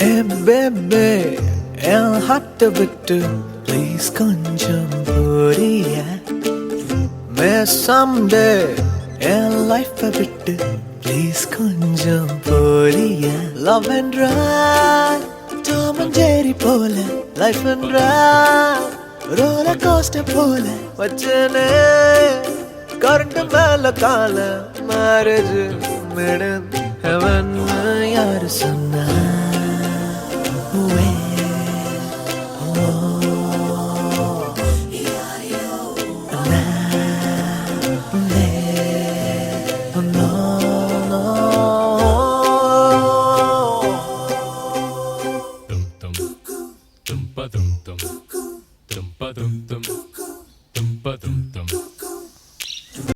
Hey baby, என் ஹார்ட்ட விட்டு please கொஞ்சம் புரியா மே சம்டே என் லைஃப்பை விட்டு ப்ளீஸ் கொஞ்சம் புரியா லவ் என்ற டாம் அண்ட் ஜெர்ரி போல லைஃப் என்ற ரோலர் கோஸ்டர் போல வச்சனே கரண்ட் மேல கால மேரேஜ் மேடன் ஹெவன் யாரு சொன்னா Dum ba dum dum, dum ba dum dum, dum ba dum dum.